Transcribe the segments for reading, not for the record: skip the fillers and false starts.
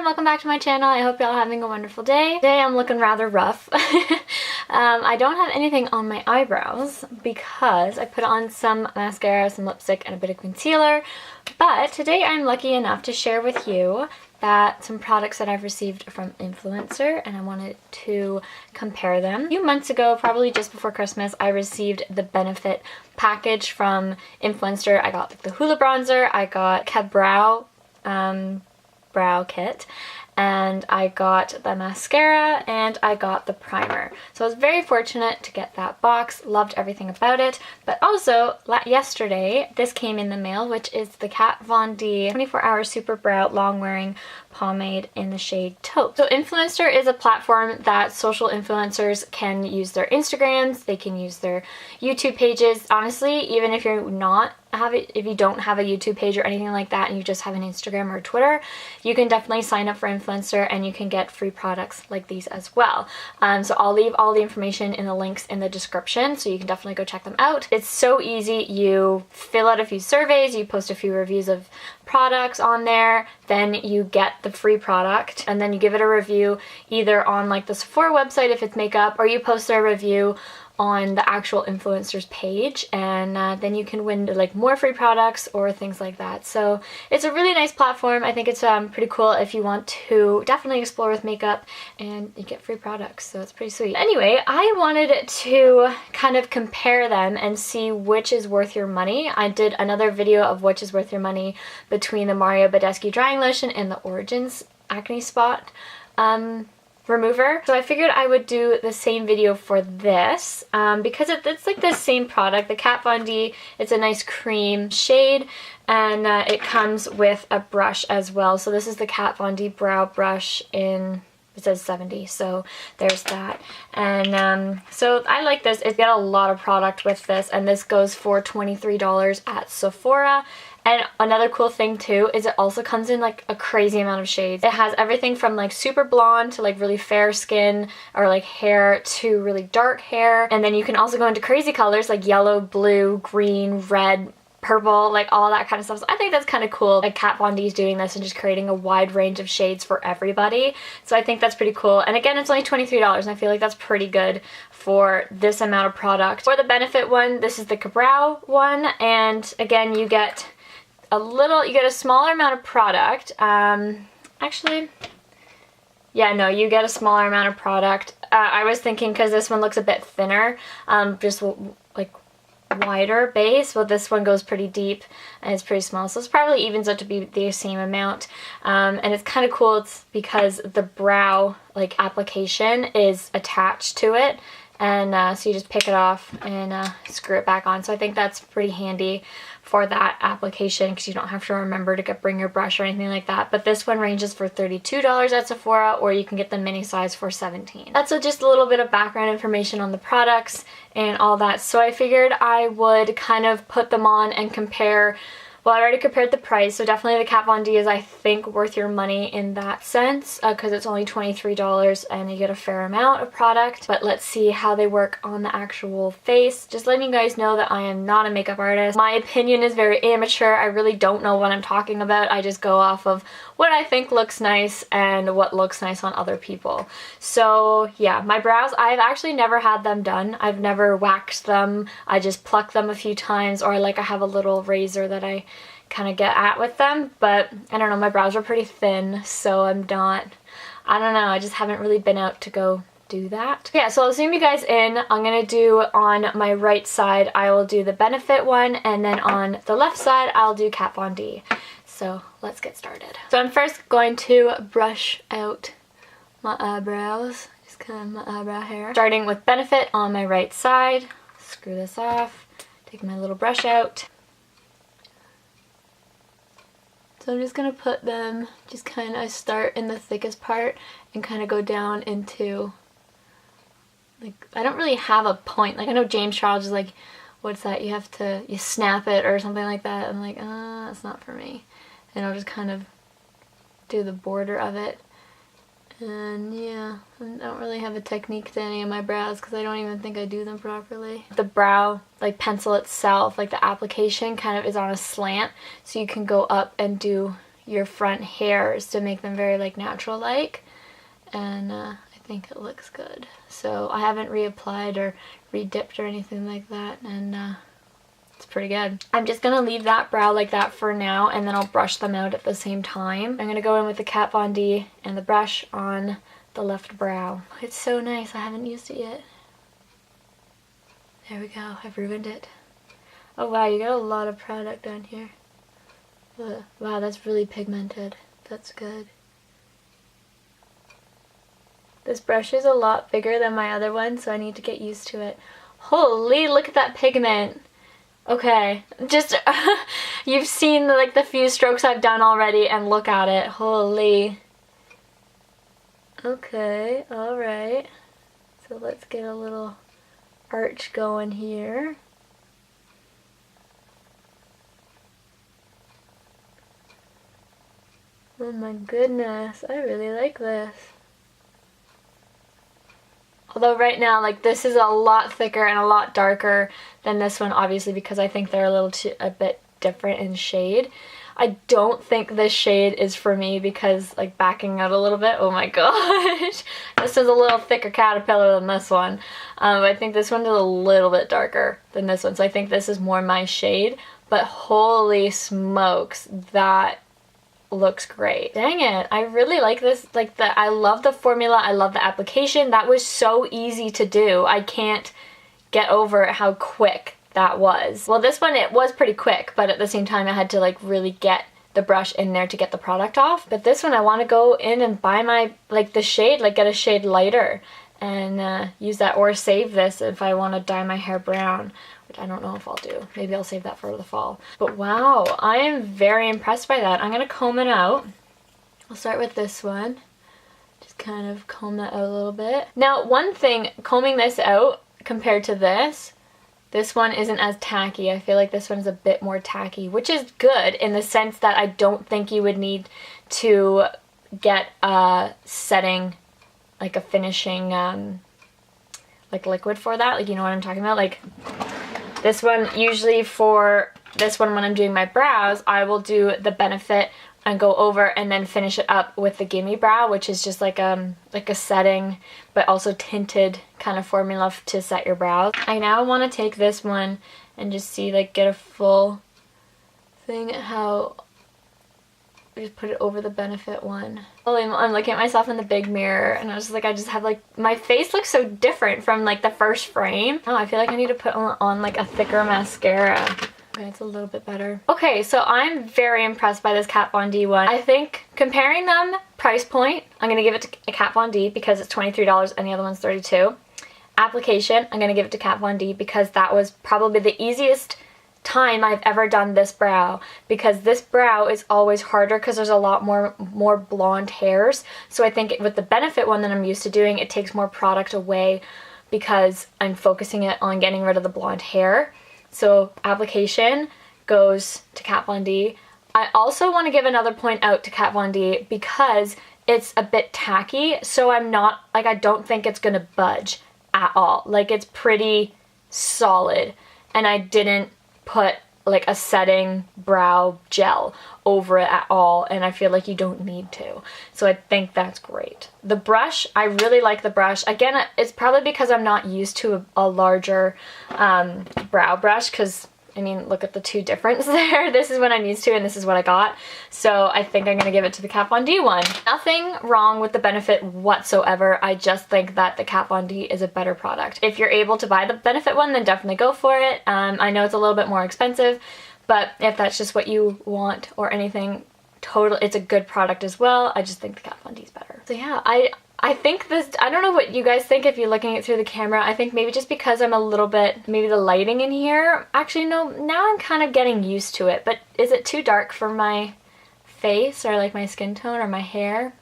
everyone, welcome back to my channel. I hope y'all are having a wonderful day. Today I'm looking rather rough. I don't have anything on my eyebrows because I put on some mascara, some lipstick, and a bit of concealer. But today I'm lucky enough to share with you that some products that I've received from Influenster, and I wanted to compare them. A few months ago, probably just before Christmas, I received the Benefit package from Influenster. I got the Hula bronzer, I got Eyebrow brow kit, and I got the mascara, and I got the primer. So I was very fortunate to get that box, loved everything about it. But also, yesterday, this came in the mail, which is the Kat Von D 24-Hour Super Brow Long Wearing Pomade in the shade Taupe. So Influenster is a platform that social influencers can use their Instagrams, they can use their YouTube pages. Honestly, even if you're if you don't have a YouTube page or anything like that and you just have an Instagram or Twitter, you can definitely sign up for Influencer and you can get free products like these as well. So I'll leave all the information in the links in the description, so you can definitely go check them out. It's so easy. You fill out a few surveys, you post a few reviews of products on there, then you get the free product, and then you give it a review either on like the Sephora website if it's makeup, or you post a review on the actual influencer's page, and then you can win like more free products or things like that. So it's a really nice platform. I think it's pretty cool if you want to definitely explore with makeup, and you get free products, so it's pretty sweet. Anyway, I wanted to kind of compare them and see which is worth your money. I did another video of which is worth your money between the Mario Badescu drying lotion and the Origins acne spot remover. So I figured I would do the same video for this because it's like the same product, the Kat Von D. It's a nice cream shade, and it comes with a brush as well. So this is the Kat Von D brow brush in, it says 70, so there's that. And so I like this. It's got a lot of product with this, and this goes for $23 at Sephora. And another cool thing too is it also comes in like a crazy amount of shades. It has everything from like super blonde to like really fair skin or like hair to really dark hair. And then you can also go into crazy colors like yellow, blue, green, red, purple, like all that kind of stuff. So I think that's kind of cool. Like Kat Von D is doing this and just creating a wide range of shades for everybody. So I think that's pretty cool. And again, it's only $23, and I feel like that's pretty good for this amount of product. For the Benefit one, this is the Eyebrow one, and again, you get a smaller amount of product. Actually, yeah, no, you get a smaller amount of product. I was thinking because this one looks a bit thinner, just like wider base. Well, this one goes pretty deep and it's pretty small, so it's probably evens out to be the same amount. And it's kind of cool. It's because the brow like application is attached to it, and so you just pick it off and screw it back on. So I think that's pretty handy for that application because you don't have to remember to bring your brush or anything like that. But this one ranges for $32 at Sephora, or you can get the mini size for $17. That's just a little bit of background information on the products and all that. So I figured I would kind of put them on and compare. Well, I already compared the price, so definitely the Kat Von D is, I think, worth your money in that sense because it's only $23 and you get a fair amount of product. But let's see how they work on the actual face. Just letting you guys know that I am not a makeup artist. My opinion is very amateur. I really don't know what I'm talking about. I just go off of what I think looks nice and what looks nice on other people. So yeah, my brows, I've actually never had them done. I've never waxed them. I just pluck them a few times, or like I have a little razor that I kind of get at with them. But I don't know, my brows are pretty thin, so I don't know, I just haven't really been out to go do that. Yeah, so I'll zoom you guys in. I'm gonna do on my right side, I will do the Benefit one, and then on the left side I'll do Kat Von D. So let's get started. So I'm first going to brush out my eyebrows, just kind of my eyebrow hair. Starting with Benefit on my right side. Screw this off, take my little brush out. So I'm just going to put them, just kind of start in the thickest part and kind of go down into, like, I don't really have a point. Like, I know James Charles is like, what's that? You snap it or something like that. I'm like, that's not for me. And I'll just kind of do the border of it. And yeah, I don't really have a technique to any of my brows because I don't even think I do them properly. The brow, like pencil itself, like the application kind of is on a slant, so you can go up and do your front hairs to make them very like natural like, and I think it looks good. So I haven't reapplied or re-dipped or anything like that, and it's pretty good. I'm just gonna leave that brow like that for now, and then I'll brush them out at the same time. I'm gonna go in with the Kat Von D and the brush on the left brow. It's so nice. I haven't used it yet. There we go. I've ruined it. Oh wow, you got a lot of product on here. Wow, that's really pigmented. That's good. This brush is a lot bigger than my other one, so I need to get used to it. Holy, look at that pigment. Okay, just you've seen like the few strokes I've done already, and look at it. Holy. Okay, all right. So let's get a little arch going here. Oh my goodness, I really like this. Although right now, like, this is a lot thicker and a lot darker than this one, obviously, because I think they're a bit different in shade. I don't think this shade is for me because, like, backing out a little bit, oh my gosh. This is a little thicker caterpillar than this one. I think this one is a little bit darker than this one, so I think this is more my shade. But holy smokes, that looks great. Dang it, I really like this. Like, I love the formula, I love the application. That was so easy to do. I can't get over how quick that was. Well, this one, it was pretty quick, but at the same time I had to like really get the brush in there to get the product off. But this one, I want to go in and buy my, like, the shade, like get a shade lighter and use that, or save this if I want to dye my hair brown, which I don't know if I'll do. Maybe I'll save that for the fall. But wow, I am very impressed by that. I'm gonna comb it out. I'll start with this one. Just kind of comb that out a little bit. Now, one thing, combing this out compared to this one isn't as tacky. I feel like this one's a bit more tacky, which is good in the sense that I don't think you would need to get a setting, like a finishing like liquid for that. Like, you know what I'm talking about? Like this one, usually for this one when I'm doing my brows, I will do the Benefit and go over and then finish it up with the Gimme Brow, which is just like a setting but also tinted kind of formula to set your brows. I now want to take this one and just see, like, get a full thing how I just put it over the Benefit one. I'm looking at myself in the big mirror and I was just like, I just have like, my face looks so different from like the first frame. Oh, I feel like I need to put on like a thicker mascara. Okay, it's a little bit better. Okay, so I'm very impressed by this Kat Von D one. I think comparing them price point, I'm gonna give it to a Kat Von D because it's $23 and the other one's $32. Application, I'm gonna give it to Kat Von D because that was probably the easiest time I've ever done this brow, because this brow is always harder because there's a lot more blonde hairs. So I think with the Benefit one that I'm used to doing, it takes more product away because I'm focusing it on getting rid of the blonde hair. So application goes to Kat Von D. I also want to give another point out to Kat Von D because it's a bit tacky, so I'm not, like, I don't think it's gonna budge at all. Like, it's pretty solid, and I didn't put like a setting brow gel over it at all, and I feel like you don't need to. So I think that's great. The brush, I really like the brush. Again, it's probably because I'm not used to a larger brow brush, because I mean, look at the two difference there. This is what I'm used to and this is what I got. So I think I'm gonna give it to the Kat Von D one. Nothing wrong with the Benefit whatsoever. I just think that the Kat Von D is a better product. If you're able to buy the Benefit one, then definitely go for it. I know it's a little bit more expensive, but if that's just what you want or anything, it's a good product as well. I just think the Kat Von D is better. So yeah, I think this, I don't know what you guys think if you're looking at through the camera. I think maybe just because I'm a little bit, maybe the lighting in here, actually no, now I'm kind of getting used to it, but is it too dark for my face or like my skin tone or my hair?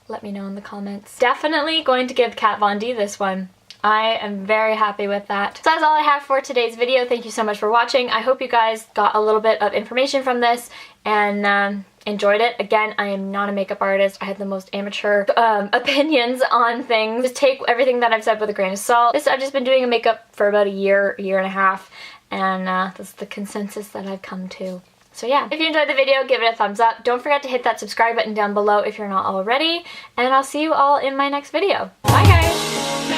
Let me know in the comments. Definitely going to give Kat Von D this one. I am very happy with that. So that's all I have for today's video. Thank you so much for watching. I hope you guys got a little bit of information from this and enjoyed it. Again, I am not a makeup artist. I have the most amateur opinions on things. Just take everything that I've said with a grain of salt. I've just been doing makeup for about a year and a half, and that's the consensus that I've come to. So yeah, if you enjoyed the video, give it a thumbs up. Don't forget to hit that subscribe button down below if you're not already, and I'll see you all in my next video. Bye guys!